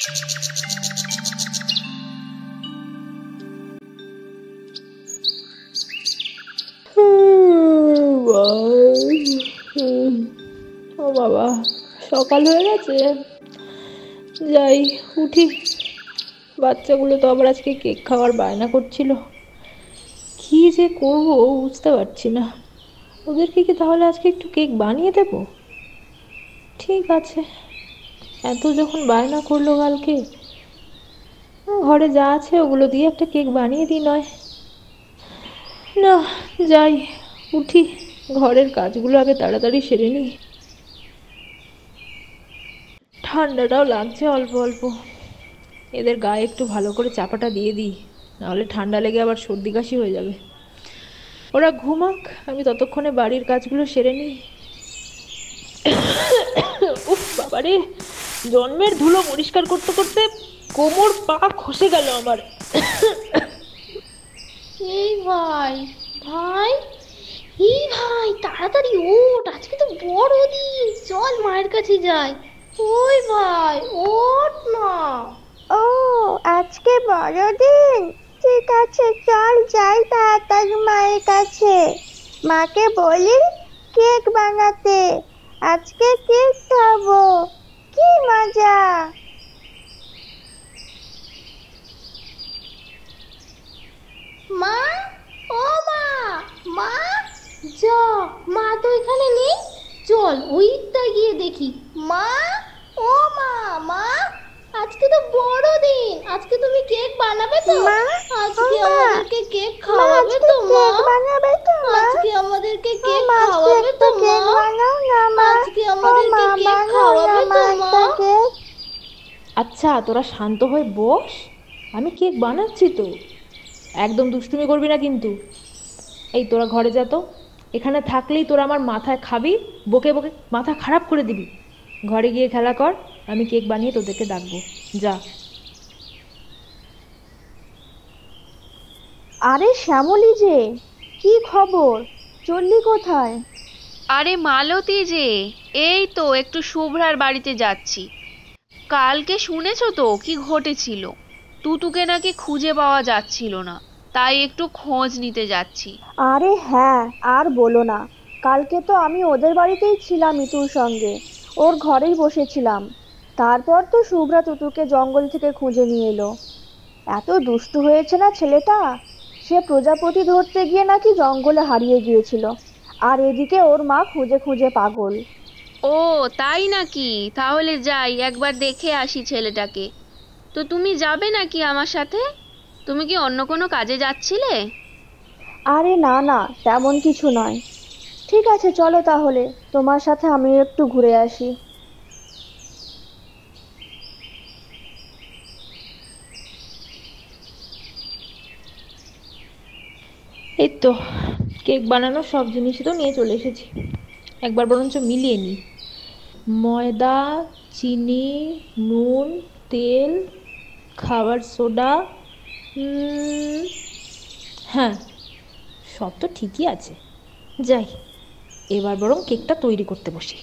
ও বাবা, সকাল হয়ে গেছে, যাই উঠি। বাচ্চাগুলো তো আবার আজকে কেক খাওয়ার বায়না করছিল, কি যে করবো বুঝতে পারছি না। ওদেরকে কি তাহলে আজকে একটু কেক বানিয়ে দেবো? ঠিক আছে, এত যখন বায়না করলো কালকে, ঘরে যা আছে ওগুলো দিয়ে একটা কেক বানিয়ে দিই নয়। না, যাই উঠি, ঘরের কাজগুলো আগে তাড়াতাড়ি সেরে নিই। ঠান্ডাটাও লাগছে অল্প অল্প, এদের গায়ে একটু ভালো করে চাপাটা দিয়ে দিই, নাহলে ঠান্ডা লেগে আবার সর্দি কাশি হয়ে যাবে। ওরা ঘুমাক, আমি ততক্ষণে বাড়ির কাজগুলো সেরে নিই। উফ বাবারে, জন্মের ধুলো পরিষ্কার করতে করতে কোমর পা খসে গেল আমার। এই ভাই, ভাই, এই ভাই, তাড়াতাড়ি ওঠ, আজকে তো বড়দিন, চল মায়ের কাছে যাই। ওই ভাই, ওঠ না। ও, আজকে বড়দিন? ঠিক আছে, চল যাই তাড়াতাড়ি মায়ের কাছে। মাকে বলি কেক বানাতে, আজকে কেক খাবো, কি মজা। মা, ও মা, মা, যা, মা তো এখানে নেই, চল ওই দিকটা গিয়ে দেখি। মা, ও মা, মা, আজকে তো বড়দিন, আজকে তুমি কেক বানাবে তো? মা, আজকে ও মা, আমাদেরকে কেক মা, খাওয়াবে আজকে তো? মা, কেক বানাবে তো মা? আজকে আমাদেরকে ও কেক মা, আজকে খাওয়াবে একটা তো? মা, কেক বানাও না মা। আজকে ও আমাদেরকে মা, কেক বানাও না খাওয়াবে মা তো? মা, একটা কেক। আচ্ছা, তোরা শান্ত হয়ে বস, আমি কেক বানাচ্ছি তো, একদম দুষ্টুমি করবি না কিন্তু। এই তোরা ঘরে যা তো, এখানে থাকলেই তোরা আমার মাথায় খাবি, বকে বকে মাথা খারাপ করে দিবি। ঘরে গিয়ে খেলা কর, আমি কেক বানিয়ে তোদেরকে ডাকবো, যা। আরে শ্যামলী যে, কি খবর? চললি কোথায়? আরে মালতী যে, এই তো একটু শুভ্রার বাড়িতে যাচ্ছি। কালকে শুনেছো তো কি ঘটেছিল? টুটুকে নাকি খুঁজে পাওয়া যাচ্ছিল না, তাই একটু খোঁজ নিতে যাচ্ছি। আরে হ্যাঁ, আর বলো না। কালকে তো আমি ওদের বাড়িতেই ছিলাম মিতুর সঙ্গে, ওর ঘরেই বসেছিলাম। তারপর তো শুভ্রা টুটুকে জঙ্গল থেকে খুঁজে নিয়ে এলো। এত দুষ্টু হয়েছে না ছেলেটা, সে প্রজাপতি ধরতে গিয়ে নাকি জঙ্গলে হারিয়ে গিয়েছিল, আর এদিকে ওর মা খুঁজে খুঁজে পাগল। ও তাই নাকি? তাহলে যাই একবার দেখে আসি ছেলেটাকে। তো তুমি যাবে নাকি আমার সাথে? তুমি কি অন্য কোনো কাজে যাচ্ছিলে? আরে না না, তেমন কিছু নয়। ঠিক আছে, চলো তাহলে, তোমার সাথে আমি একটু ঘুরে আসি। এই তো কেক বানানোর সব জিনিসই তো নিয়ে চলে এসেছি, একবার বরঞ্চ মিলিয়ে নিই। ময়দা, চিনি, নুন, তেল, খাবার সোডা, হ্যাঁ, সব তো ঠিকই আছে। যাই, এবার বরং কেকটা তৈরি করতে বসি।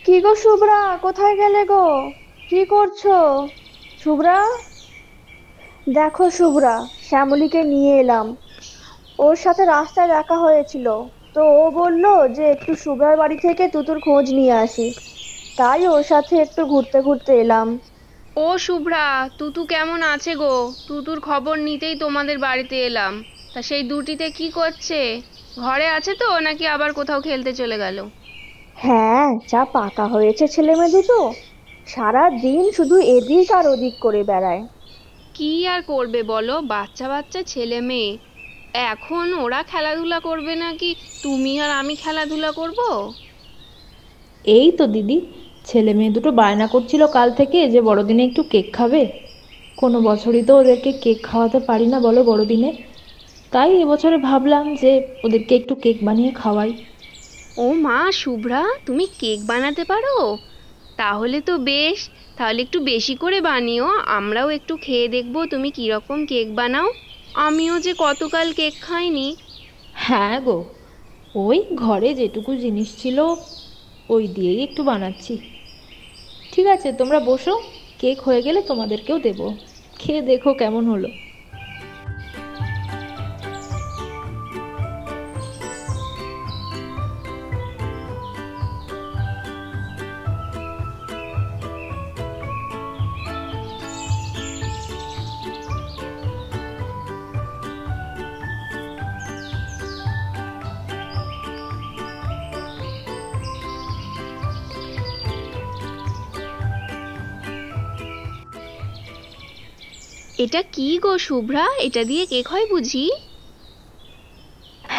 কি গো শুভ্রা, কোথায় গেলে গো? কি করছো শুভ্রা? দেখো শুভ্রা, শ্যামলীকে নিয়ে এলাম। ওর সাথে রাস্তায় দেখা হয়েছিল, তো ও বলল যে একটু শুভ্রার বাড়ি থেকে টুতুর খোঁজ নিয়ে আসি, তাই ওর সাথে একটু ঘুরতে ঘুরতে এলাম। ও শুভ্রা, তুতু কেমন আছে গো? তুতুর খবর নিতেই তোমাদের বাড়িতে এলাম। তা সেই দুটিতে কি করছে? ঘরে আছে তো, নাকি আবার কোথাও খেলতে চলে গেল? হ্যাঁ, যা পাকা হয়েছে ছেলে মেয়ে দুটো, সারা দিন শুধু এদিক আর ওদিক করে বেড়ায়। কি আর করবে বলো, বাচ্চা বাচ্চা ছেলে মেয়ে। এখন ওরা খেলাধুলা করবে নাকি তুমি আর আমি খেলাধুলা করব? এই তো দিদি, ছেলে মেয়ে দুটো বায়না করছিল কাল থেকে যে বড়দিনে একটু কেক খাবে। কোনো বছরই তো ওদেরকে কেক খাওয়াতে পারি না বলো বড়দিনে। তাই এবছরে ভাবলাম যে ওদেরকে একটু কেক বানিয়ে খাওয়াই। ও মা শুভ্রা, তুমি কেক বানাতে পারো? তাহলে তো বেশ। তাহলে একটু বেশি করে বানিও, আমরাও একটু খেয়ে দেখবো তুমি কিরকম কেক বানাও। আমিও যে কতকাল কেক খাইনি। হ্যাঁ গো, ওই ঘরে যেটুকু জিনিস ছিল ওই দিয়েই একটু বানাচ্ছি। ঠিক আছে, তোমরা বসো, কেক হয়ে গেলে তোমাদেরকেও দেবো, খেয়ে দেখো কেমন হলো। এটা কি গো শুভ্রা, এটা দিয়ে কেক হয় বুঝি?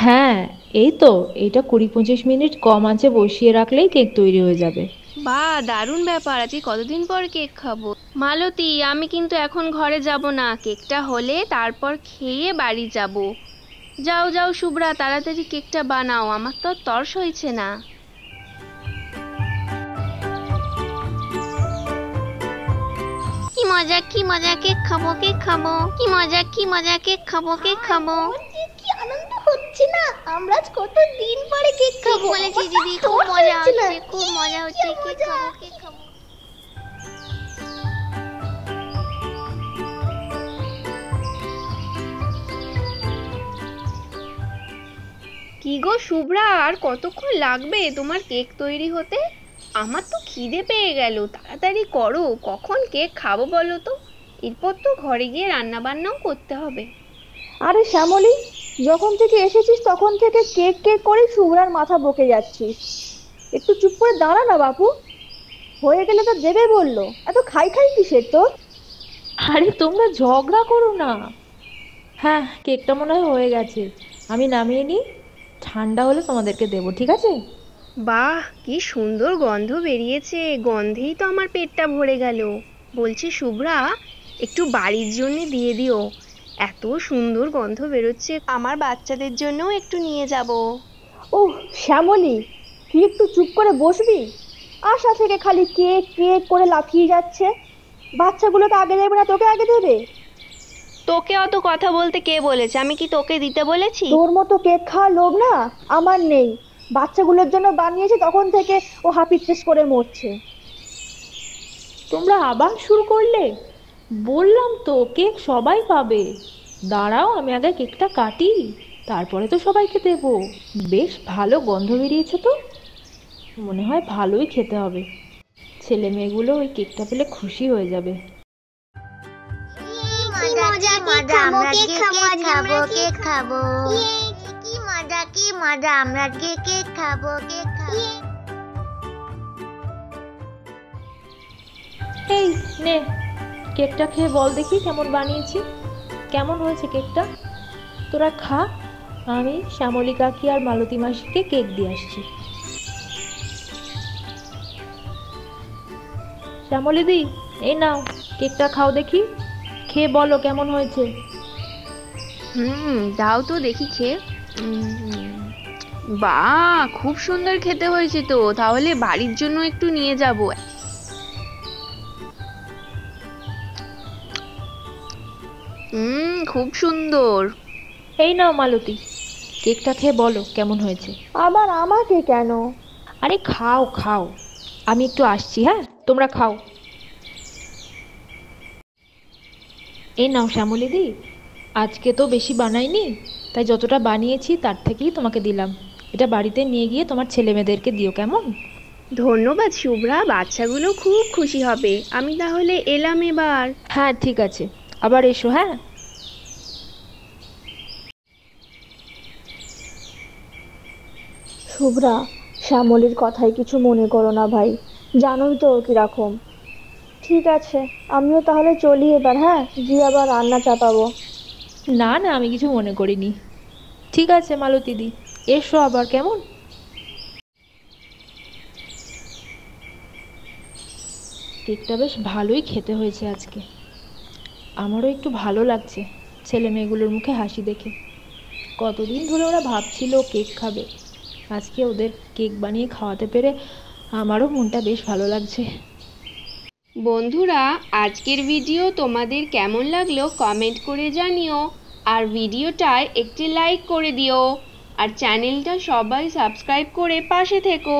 হ্যাঁ, এই তো, এইটা 20-25 মিনিট কম আঁচে বসিয়ে রাখলেই কেক তৈরি হয়ে যাবে। বাহ, দারুণ ব্যাপার। আজকে কতদিন পর কেক খাবো। মালতী, আমি কিন্তু এখন ঘরে যাব না, কেকটা হলে তারপর খেয়ে বাড়ি যাব। যাও যাও শুভ্রা, তাড়াতাড়ি কেকটা বানাও, আমার তো আর তর্স হয়েছে না। কি মজা কি মজা, কেক খাবো কেক খাবো, কি মজা কি মজা, কেক খাবো কেক খাবো। কি আনন্দ হচ্ছে না, আমরা আজ কত দিন পরে কেক খাবো। বলেছি দিদি, খুব মজা হচ্ছে, খুব মজা হচ্ছে, কেক খাবো কেক খাবো। কি গো শুভ্রা, আর কতক্ষণ লাগবে তোমার কেক তৈরি হতে? আমার তো খিদে পেয়ে গেল, তাড়াতাড়ি করো, কখন কেক খাবো বলো তো। এরপর তো ঘরে গিয়ে রান্না বান্নাও করতে হবে। আরে শ্যামলী, যখন থেকে এসেছিস তখন থেকে কেক কেক করে শুভ্রার মাথা বকে যাচ্ছিস। একটু চুপ করে দাঁড়া না বাপু, হয়ে গেলে তো দেবে বললো, এত খাই খাই কিসের তোর? আরে তোমরা ঝগড়া করো না। হ্যাঁ, কেকটা মনে হয় হয়ে গেছে, আমি নামিয়ে নিই, ঠান্ডা হলে তোমাদেরকে দেবো, ঠিক আছে? বাহ, কি সুন্দর গন্ধ বেরিয়েছে, গন্ধেই তো আমার পেটটা ভরে গেল। বলছি শুভ্রা, একটু বাড়ির জন্য দিয়ে দিও, এত সুন্দর গন্ধ বেরোচ্ছে, আমার বাচ্চাদের জন্যও একটু নিয়ে যাব। ওহ শ্যামলী, তুই একটু চুপ করে বসবি? আশা থেকে খালি কেক কেক করে লাফিয়ে যাচ্ছে। বাচ্চাগুলোকে আগে দেবে না তোকে আগে দেবে? তোকে অত কথা বলতে কে বলেছে? আমি কি তোকে দিতে বলেছি? তোর মতো কেক খাওয়ার লোভ না আমার নেই। বাচ্চাগুলোর জন্য বানিয়েছি, তখন থেকে ও হাপিত্তেশ করে মরছে। তোমরা আবার শুরু করলে? বললাম তো কেক সবাই পাবে। দাঁড়াও, আমি আগে কেকটা কাটি, তারপরে তো সবাইকে দেবো। বেশ ভালো গন্ধ বেরিয়েছে তো, মনে হয় ভালোই খেতে হবে। ছেলে মেয়েগুলো ওই কেকটা পেলে খুশি হয়ে যাবে। কি মজা কি মজা, আমরা কেক খাবো কেক খাবো। কি মজা কি মজা, আমরা কেক খাবো কেক খাবো। এই নে, কেকটা খেয়ে বল দেখি কেমন বানিয়েছি, কেমন হয়েছে কেকটা। তোরা খা, আমি শ্যামলী কাকি আর মালতী মাসিকে কেক দিয়ে আসছি। শ্যামলী দি, এই নাও কেকটা খাও দেখি, খেয়ে বলো কেমন হয়েছে। দাও তো দেখি খেয়ে। বাহ, খুব সুন্দর খেতে হয়েছে তো, তাহলে বাড়ির জন্য একটু নিয়ে যাব। খুব সুন্দর। এই নাও মালতী, কেকটা খেয়ে বলো কেমন হয়েছে। আবার আমাকে কেন? আরে খাও খাও, আমি একটু আসছি, হ্যাঁ তোমরা খাও। এই নাও শ্যামলী দি, আজকে তো বেশি বানাইনি, তাই যতটা বানিয়েছি তার থেকেই তোমাকে দিলাম। এটা বাড়িতে নিয়ে গিয়ে তোমার ছেলে মেয়েদেরকে দিও, কেমন? ধন্যবাদ শুভ্রা, বাচ্চাগুলো খুব খুশি হবে। আমি তাহলে এলাম এবার। হ্যাঁ ঠিক আছে, আবার এসো। হ্যাঁ, শুভ্রা, শ্যামলীর কথায় কিছু মনে করো না ভাই, জানোই তো ও কিরকম। ঠিক আছে, আমিও তাহলে চলি এবার, হ্যাঁ, গিয়ে আবার রান্না চাপাবো। না না, আমি কিছু মনে করিনি। ঠিক আছে মালতী দি, এসো আবার, কেমন? কেকটা বেশ ভালোই খেতে হয়েছে আজকে। আমারও একটু ভালো লাগছে ছেলে মেয়েগুলোর মুখে হাসি দেখে। কতদিন ধরে ওরা ভাবছিল কেক খাবে, আজকে ওদের কেক বানিয়ে খাওয়াতে পেরে আমারও মনটা বেশ ভালো লাগছে। বন্ধুরা, আজকের ভিডিও তোমাদের কেমন লাগলো কমেন্ট করে জানিও, আর ভিডিওটায় একটি লাইক করে দিও, আর চ্যানেলটা সবাই সাবস্ক্রাইব করে পাশে থেকো।